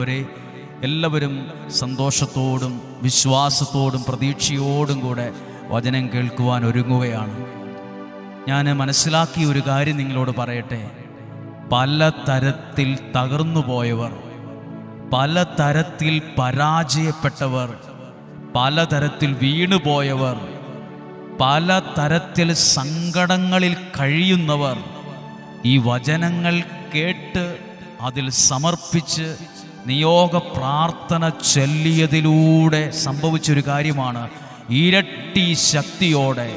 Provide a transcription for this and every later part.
അവരെ എല്ലാവരും സന്തോഷത്തോടും വിശ്വാസത്തോടും പ്രതീക്ഷയോടും കൂടെ വചനം കേൾക്കുവാൻ ഒരുങ്ങുകയാണ്. ഞാൻ മനസ്സിലാക്കിയ ഒരു കാര്യം നിങ്ങളോട് പറയട്ടെ. പലതരത്തിൽ തകർന്നു പോയവർ, പലതരത്തിൽ പരാജയപ്പെട്ടവർ, പലതരത്തിൽ വീണുപോയവർ, പലതരത്തിൽ സങ്കടങ്ങളിൽ കഴിയുന്നവർ ഈ വചനങ്ങൾ കേട്ട് അതിൽ സമർപ്പിച്ച് നിയോഗ പ്രാർത്ഥന ചൊല്ലിയതിലൂടെ സംഭവിച്ചൊരു കാര്യമാണ്. ഇരട്ടി ശക്തിയോടെ,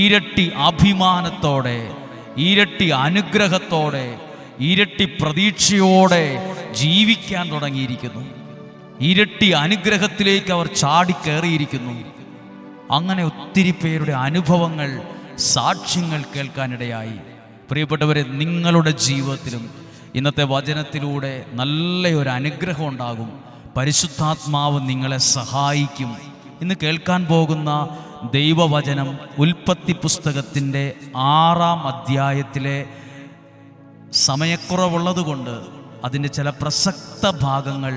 ഇരട്ടി അഭിമാനത്തോടെ, ഇരട്ടി അനുഗ്രഹത്തോടെ, ഇരട്ടി പ്രതീക്ഷയോടെ ജീവിക്കാൻ തുടങ്ങിയിരിക്കുന്നു. ഇരട്ടി അനുഗ്രഹത്തിലേക്ക് അവർ ചാടിക്കേറിയിരിക്കുന്നു. അങ്ങനെ ഒത്തിരി പേരുടെ അനുഭവങ്ങൾ, സാക്ഷ്യങ്ങൾ കേൾക്കാനിടയായി. പ്രിയപ്പെട്ടവരെ, നിങ്ങളുടെ ജീവിതത്തിലും ഇന്നത്തെ വചനത്തിലൂടെ നല്ലൊരു അനുഗ്രഹം ഉണ്ടാകും. പരിശുദ്ധാത്മാവ് നിങ്ങളെ സഹായിക്കും. ഇന്ന് കേൾക്കാൻ പോകുന്ന ദൈവവചനം ഉൽപ്പത്തി പുസ്തകത്തിൻ്റെ 6-ാം അധ്യായത്തിലെ സമയക്കുറവുള്ളതുകൊണ്ട് അതിൻ്റെ ചില പ്രസക്ത ഭാഗങ്ങൾ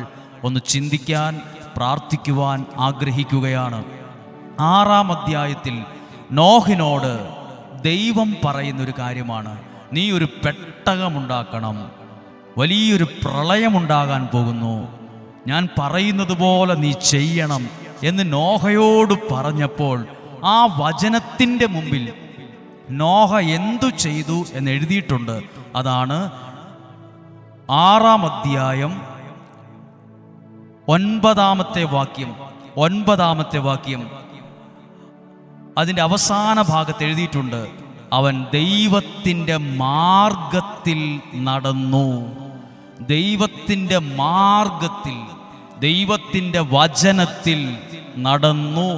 ഒന്ന് ചിന്തിക്കാൻ, പ്രാർത്ഥിക്കുവാൻ ആഗ്രഹിക്കുകയാണ്. 6-ാം അധ്യായത്തിൽ നോഹിനോട് ദൈവം പറയുന്നൊരു കാര്യമാണ്. നീ ഒരു പെട്ടകമുണ്ടാക്കണം, വലിയൊരു പ്രളയമുണ്ടാകാൻ പോകുന്നു, ഞാൻ പറയുന്നത് പോലെ നീ ചെയ്യണം എന്ന് നോഹയോട് പറഞ്ഞപ്പോൾ ആ വചനത്തിൻ്റെ മുമ്പിൽ നോഹ എന്തു ചെയ്തു എന്ന് എഴുതിയിട്ടുണ്ട്. അതാണ് 6-ാം അധ്യായം 9-ാമത്തെ വാക്യം. അതിൻ്റെ അവസാന ഭാഗത്ത് എഴുതിയിട്ടുണ്ട്, അവൻ ദൈവത്തിൻ്റെ മാർഗത്തിൽ നടന്നു. ദൈവത്തിൻ്റെ മാർഗത്തിൽ, ദൈവത്തിൻ്റെ വചനത്തിൽ നടന്നു.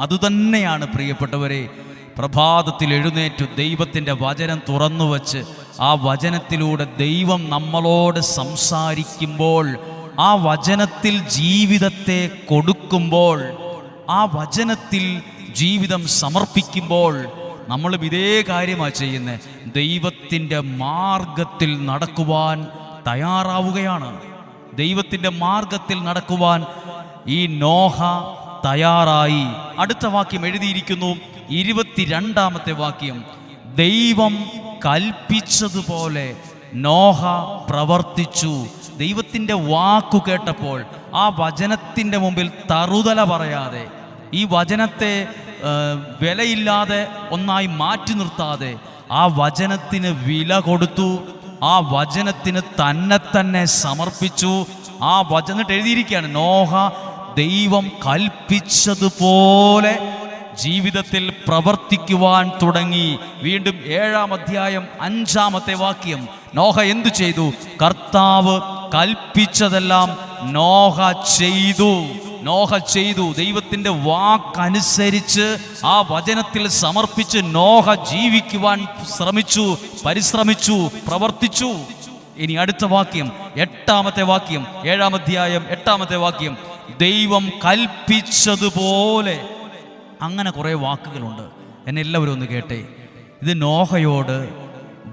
അതുതന്നെയാണ് പ്രിയപ്പെട്ടവരെ, പ്രഭാതത്തിൽ എഴുന്നേറ്റു ദൈവത്തിൻ്റെ വചനം തുറന്നു വച്ച് ആ വചനത്തിലൂടെ ദൈവം നമ്മളോട് സംസാരിക്കുമ്പോൾ, ആ വചനത്തിൽ ജീവിതത്തെ കൊടുക്കുമ്പോൾ, ആ വചനത്തിൽ ജീവിതം സമർപ്പിക്കുമ്പോൾ നമ്മളും ഇതേ കാര്യമാണ് ചെയ്യുന്നത്. ദൈവത്തിൻ്റെ മാർഗത്തിൽ നടക്കുവാൻ തയ്യാറാവുകയാണ്. ദൈവത്തിൻ്റെ മാർഗത്തിൽ നടക്കുവാൻ ഈ നോഹ തയ്യാറായി. അടുത്ത വാക്യം എഴുതിയിരിക്കുന്നു, 22-ാമത്തെ വാക്യം. ദൈവം കൽപ്പിച്ചതുപോലെ നോഹ പ്രവർത്തിച്ചു. ദൈവത്തിൻ്റെ വാക്കു കേട്ടപ്പോൾ ആ വചനത്തിൻ്റെ മുമ്പിൽ തറുതല പറയാതെ, ഈ വചനത്തെ വിലയില്ലാതെ ഒന്നായി മാറ്റി നിർത്താതെ ആ വചനത്തിന് വില കൊടുത്തു. ആ വചനത്തിന് തന്നെ സമർപ്പിച്ചു. ആ വചനം എഴുതിയിരിക്കുകയാണ്, നോഹ ദൈവം കൽപ്പിച്ചതുപോലെ ജീവിതത്തിൽ പ്രവർത്തിക്കുവാൻ തുടങ്ങി. വീണ്ടും 7-ാം അധ്യായം 5-ാമത്തെ വാക്യം. നോഹ എന്തു ചെയ്തു? കർത്താവ് കൽപ്പിച്ചതെല്ലാം നോഹ ചെയ്തു. ദൈവത്തിൻ്റെ വാക്കനുസരിച്ച് ആ വചനത്തിൽ സമർപ്പിച്ച് നോഹ ജീവിക്കുവാൻ പരിശ്രമിച്ചു, പ്രവർത്തിച്ചു. ഇനി അടുത്ത വാക്യം, 8-ാമത്തെ വാക്യം, 7-ാം അധ്യായം 8-ാമത്തെ വാക്യം. ദൈവം കൽപ്പിച്ചതുപോലെ. അങ്ങനെ കുറേ വാക്കുകളുണ്ട്. എന്നെ എല്ലാവരും ഒന്ന് കേട്ടെ. ഇത് നോഹയോട്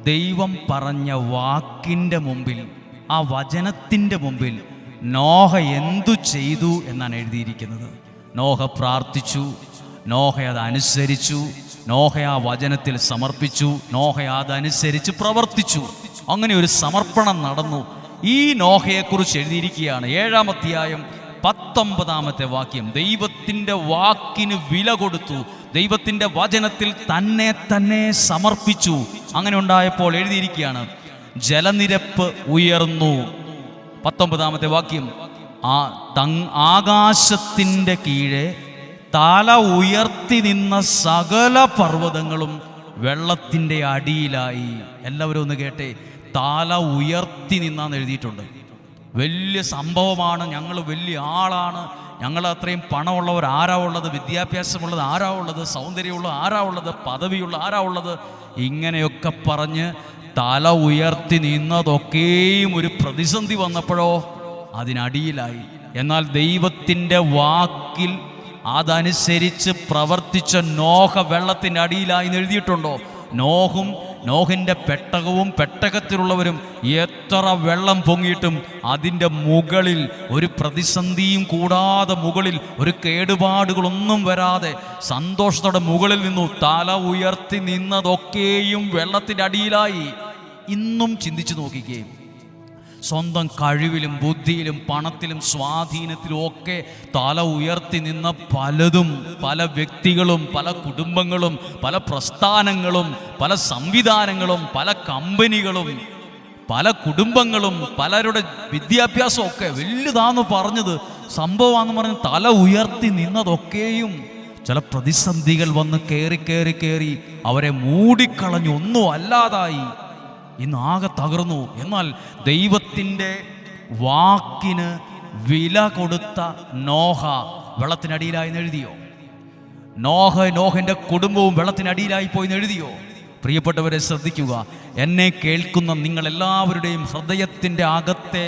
ദൈവം പറഞ്ഞ വാക്കിൻ്റെ മുമ്പിൽ, ആ വചനത്തിൻ്റെ മുമ്പിൽ നോഹ എന്തു ചെയ്തു എന്നാണ് എഴുതിയിരിക്കുന്നത്. നോഹ പ്രാർത്ഥിച്ചു, നോഹ അതനുസരിച്ചു, നോഹ ആ വചനത്തിൽ സമർപ്പിച്ചു, നോഹ അതനുസരിച്ച് പ്രവർത്തിച്ചു. അങ്ങനെ ഒരു സമർപ്പണം നടന്നു. ഈ നോഹയെക്കുറിച്ച് എഴുതിയിരിക്കുകയാണ് 7-ാം അധ്യായം 19-ാമത്തെ വാക്യം. ദൈവത്തിൻ്റെ വാക്കിന് വില കൊടുത്തു, ദൈവത്തിൻ്റെ വചനത്തിൽ തന്നെ സമർപ്പിച്ചു. അങ്ങനെ ഉണ്ടായപ്പോൾ എഴുതിയിരിക്കുകയാണ്, ജലനിരപ്പ് ഉയർന്നു. 19-ാമത്തെ വാക്യം. ആകാശത്തിൻ്റെ കീഴെ തല ഉയർത്തി നിന്ന സകല പർവ്വതങ്ങളും വെള്ളത്തിൻ്റെ അടിയിലായി. എല്ലാവരും ഒന്ന് കേട്ടെ, തല ഉയർത്തി നിന്നാന്ന് എഴുതിയിട്ടുണ്ട്. വലിയ സംഭവമാണ്. ഞങ്ങൾ വലിയ ആളാണ്, ഞങ്ങൾ അത്രയും പണമുള്ളവർ ആരാ ഉള്ളത്, വിദ്യാഭ്യാസമുള്ളത് ആരാ ഉള്ളത്, സൗന്ദര്യമുള്ള ആരാ ഉള്ളത്, പദവിയുള്ള ആരാ ഉള്ളത്, ഇങ്ങനെയൊക്കെ പറഞ്ഞ് തല ഉയർത്തി നിന്നതൊക്കെയും ഒരു പ്രതിസന്ധി വന്നപ്പോഴോ അതിനടിയിലായി. എന്നാൽ ദൈവത്തിൻ്റെ വാക്കിൽ അതനുസരിച്ച് പ്രവർത്തിച്ച നോഹ വെള്ളത്തിൻ്റെ അടിയിലായി എന്ന് എഴുതിയിട്ടുണ്ടോ? നോഹും നോഹിൻ്റെ പെട്ടകവും പെട്ടകത്തിലുള്ളവരും എത്ര വെള്ളം പൊങ്ങിയിട്ടും അതിൻ്റെ മുകളിൽ ഒരു പ്രതിസന്ധിയും കൂടാതെ, മുകളിൽ ഒരു കേടുപാടുകളൊന്നും വരാതെ സന്തോഷത്തോടെ മുകളിൽ നിന്നു. തല ഉയർത്തി നിന്നതൊക്കെയും വെള്ളത്തിൻ്റെ അടിയിലായി. ഇന്നും ചിന്തിച്ചു നോക്കിക്കേ, സ്വന്തം കഴിവിലും ബുദ്ധിയിലും പണത്തിലും സ്വാധീനത്തിലും ഒക്കെ തല ഉയർത്തി നിന്ന പലതും, പല വ്യക്തികളും, പല കുടുംബങ്ങളും, പല പ്രസ്ഥാനങ്ങളും, പല സംവിധാനങ്ങളും, പല കമ്പനികളും, പല കുടുംബങ്ങളും, പലരുടെ വിദ്യാഭ്യാസമൊക്കെ വലുതാന്ന് പറഞ്ഞത് സംഭവമാണെന്ന് പറഞ്ഞ് തല ഉയർത്തി നിന്നതൊക്കെയും ചില പ്രതിസന്ധികൾ വന്ന് കയറി കയറി കയറി അവരെ മൂടിക്കളഞ്ഞു, ഒന്നും അല്ലാതായി. ഇന്ന് ആകെ തകർന്നു. എന്നാൽ ദൈവത്തിൻ്റെ വാക്കിന് വില കൊടുത്ത നോഹ വെള്ളത്തിനടിയിലായി എഴുതിയോ? നോഹൻ്റെ കുടുംബവും വെള്ളത്തിനടിയിലായി പോയി എഴുതിയോ? പ്രിയപ്പെട്ടവരെ ശ്രദ്ധിക്കുക. എന്നെ കേൾക്കുന്ന നിങ്ങളെല്ലാവരുടെയും ഹൃദയത്തിൻ്റെ അകത്തെ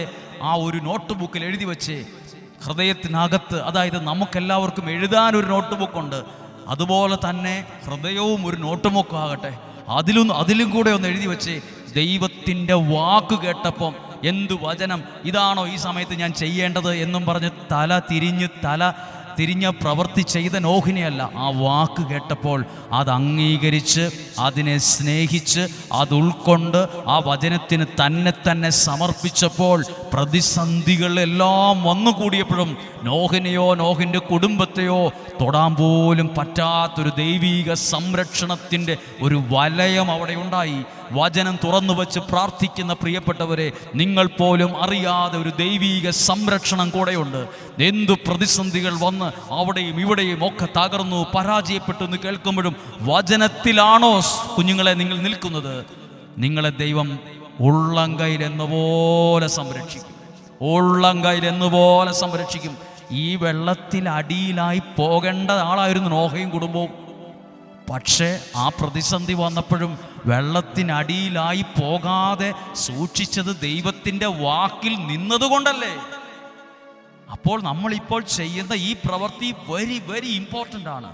ആ ഒരു നോട്ട് ബുക്കിൽ എഴുതി വെച്ച്, ഹൃദയത്തിനകത്ത്, അതായത് നമുക്കെല്ലാവർക്കും എഴുതാനൊരു നോട്ട് ബുക്കുണ്ട്, അതുപോലെ തന്നെ ഹൃദയവും ഒരു നോട്ട് ബുക്കാകട്ടെ. അതിലും കൂടെ ഒന്ന് എഴുതി വെച്ച്, ദൈവത്തിൻ്റെ വാക്ക് കേട്ടപ്പം എന്തു വചനം, ഇതാണോ ഈ സമയത്ത് ഞാൻ ചെയ്യേണ്ടത് എന്നും പറഞ്ഞ് തല തിരിഞ്ഞ പ്രവൃത്തി ചെയ്ത നോഹിനെയല്ല, ആ വാക്ക് കേട്ടപ്പോൾ അത് അംഗീകരിച്ച്, അതിനെ സ്നേഹിച്ച്, അത് ഉൾക്കൊണ്ട് ആ വചനത്തിന് തന്നെ സമർപ്പിച്ചപ്പോൾ പ്രതിസന്ധികളെല്ലാം വന്നുകൂടിയപ്പോഴും നോഹിനെയോ നോഹിൻ്റെ കുടുംബത്തെയോ തൊടാൻ പോലും പറ്റാത്തൊരു ദൈവീക സംരക്ഷണത്തിൻ്റെ ഒരു വലയം അവിടെ ഉണ്ടായി. വചനം തുറന്നു വച്ച് പ്രാർത്ഥിക്കുന്ന പ്രിയപ്പെട്ടവരെ, നിങ്ങൾ പോലും അറിയാതെ ഒരു ദൈവീക സംരക്ഷണം കൂടെയുണ്ട്. എന്തു പ്രതിസന്ധികൾ വന്ന് അവിടെയും ഇവിടെയും ഒക്കെ തകർന്നു പരാജയപ്പെട്ടു എന്ന് കേൾക്കുമ്പോഴും വചനത്തിലാണോ കുഞ്ഞുങ്ങളെ നിങ്ങൾ നിൽക്കുന്നത്? നിങ്ങളെ ദൈവം ഉള്ളംകൈയിലെന്ന പോലെ സംരക്ഷിക്കും, ഉള്ളംകൈയിലെന്ന പോലെ സംരക്ഷിക്കും. ഈ വെള്ളത്തിൽ അടിയിലായി പോകേണ്ട ആളായിരുന്നു നോഹയും കുടുംബവും. പക്ഷേ ആ പ്രതിസന്ധി വന്നപ്പോഴും വെള്ളത്തിനടിയിലായി പോകാതെ സൂക്ഷിച്ചത് ദൈവത്തിൻ്റെ വാക്കിൽ നിന്നതുകൊണ്ടല്ലേ? അപ്പോൾ നമ്മളിപ്പോൾ ചെയ്യുന്ന ഈ പ്രവൃത്തി വെരി വെരി ഇമ്പോർട്ടൻ്റ് ആണ്,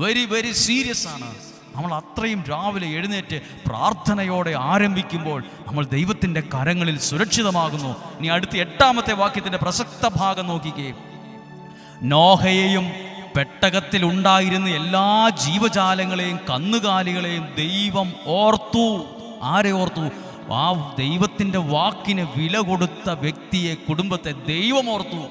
വെരി വെരി സീരിയസ് ആണ്. നമ്മൾ അത്രയും രാവിലെ എഴുന്നേറ്റ് പ്രാർത്ഥനയോടെ ആരംഭിക്കുമ്പോൾ നമ്മൾ ദൈവത്തിൻ്റെ കരങ്ങളിൽ സുരക്ഷിതമാകുന്നു. ഇനി അടുത്ത 8-ാമത്തെ വാക്യത്തിൻ്റെ പ്രസക്ത ഭാഗം നോക്കിക്കേ. നോഹയെയും പെട്ടകത്തിൽ ഉണ്ടായിരുന്ന എല്ലാ ജീവജാലങ്ങളെയും കന്നുകാലികളെയും ദൈവം ഓർത്തു. ആരെ ഓർത്തു? ആ ദൈവത്തിൻ്റെ വാക്കിന് വില കൊടുത്ത വ്യക്തിയെ, കുടുംബത്തെ ദൈവം ഓർത്തു,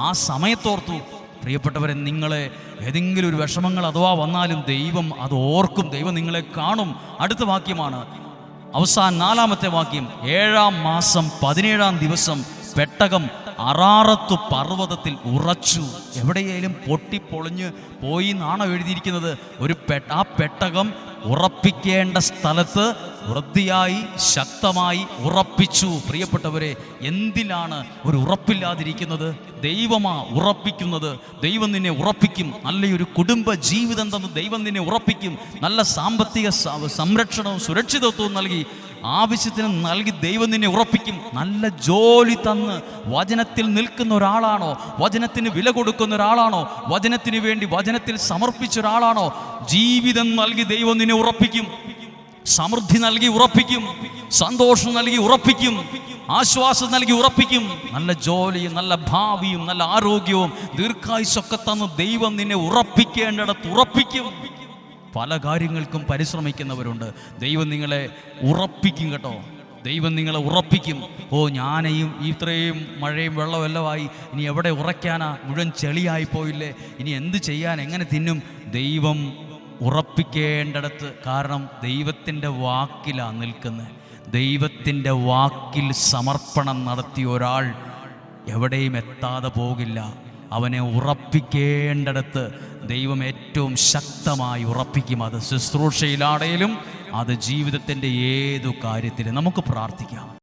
ആ സമയത്തോർത്തു. പ്രിയപ്പെട്ടവരെ, നിങ്ങളെ ഏതെങ്കിലും ഒരു വിഷമങ്ങൾ അഥവാ വന്നാലും ദൈവം അത് ഓർക്കും, ദൈവം നിങ്ങളെ കാണും. അടുത്ത വാക്യമാണ് അവസാനം 4-ാമത്തെ വാക്യം. 7-ാം മാസം 17-ാം ദിവസം പെട്ടകം അറാറത്ത് പർവ്വതത്തിൽ ഉറച്ചു. എവിടെയായാലും പൊട്ടിപ്പൊളിഞ്ഞ് പോയി എന്നാണോ എഴുതിയിരിക്കുന്നത്? ആ പെട്ടകം ഉറപ്പിക്കേണ്ട സ്ഥലത്ത് വൃത്തിയായി ശക്തമായി ഉറപ്പിച്ചു. പ്രിയപ്പെട്ടവരെ, എന്തിനാണ് ഒരു ഉറപ്പില്ലാതിരിക്കുന്നത്? ദൈവമാ ഉറപ്പിക്കുന്നത്. ദൈവം നിന്നെ ഉറപ്പിക്കും. നല്ലൊരു കുടുംബ ജീവിതം തന്ന് ദൈവം നിന്നെ ഉറപ്പിക്കും. നല്ല സാമ്പത്തിക സംരക്ഷണവും സുരക്ഷിതത്വവും നൽകി, ആവശ്യത്തിന് നൽകി ദൈവം നിന്നെ ഉറപ്പിക്കും. നല്ല ജോലി തന്ന് വചനത്തിൽ നിൽക്കുന്ന ഒരാളാണോ? വചനത്തിന് വില കൊടുക്കുന്ന ഒരാളാണോ? വചനത്തിന് വേണ്ടി വചനത്തിൽ സമർപ്പിച്ച ഒരാളാണോ? ജീവിതം നൽകി ദൈവം നിന്നെ ഉറപ്പിക്കും. സമൃദ്ധി നൽകി ഉറപ്പിക്കും. സന്തോഷം നൽകി ഉറപ്പിക്കും. ആശ്വാസം നൽകി ഉറപ്പിക്കും. നല്ല ജോലിയും നല്ല ഭാവിയും നല്ല ആരോഗ്യവും ദീർഘായുസ്സൊക്കെ തന്ന് ദൈവം നിന്നെ ഉറപ്പിക്കേണ്ടിടത്ത് ഉറപ്പിക്കും. പല കാര്യങ്ങൾക്കും പരിശ്രമിക്കുന്നവരുണ്ട്. ദൈവം നിങ്ങളെ ഉറപ്പിക്കും കേട്ടോ. ദൈവം നിങ്ങളെ ഉറപ്പിക്കും. ഞാനെയും ഇത്രയും മഴയും വെള്ളമെല്ലാമായി, ഇനി എവിടെ ഉറയ്ക്കാനാ? മുഴുവൻ ചെളിയായി പോയില്ലേ, ഇനി എന്ത് ചെയ്യാൻ, എങ്ങനെ തിന്നും? ദൈവം ഉറപ്പിക്കേണ്ടിടത്ത്. കാരണം ദൈവത്തിൻ്റെ വാക്കിലാണ് നിൽക്കുന്നത്. ദൈവത്തിൻ്റെ വാക്കിൽ സമർപ്പണം നടത്തിയ ഒരാൾ എവിടെയും എത്താതെ പോകില്ല. അവനെ ഉറപ്പിക്കേണ്ടിടത്ത് ദൈവം ഏറ്റവും ശക്തമായി ഉറപ്പിക്കും. അത് ശുശ്രൂഷയിലാണേലും അത് ജീവിതത്തിൻ്റെ ഏതു കാര്യത്തിലും. നമുക്ക് പ്രാർത്ഥിക്കാം.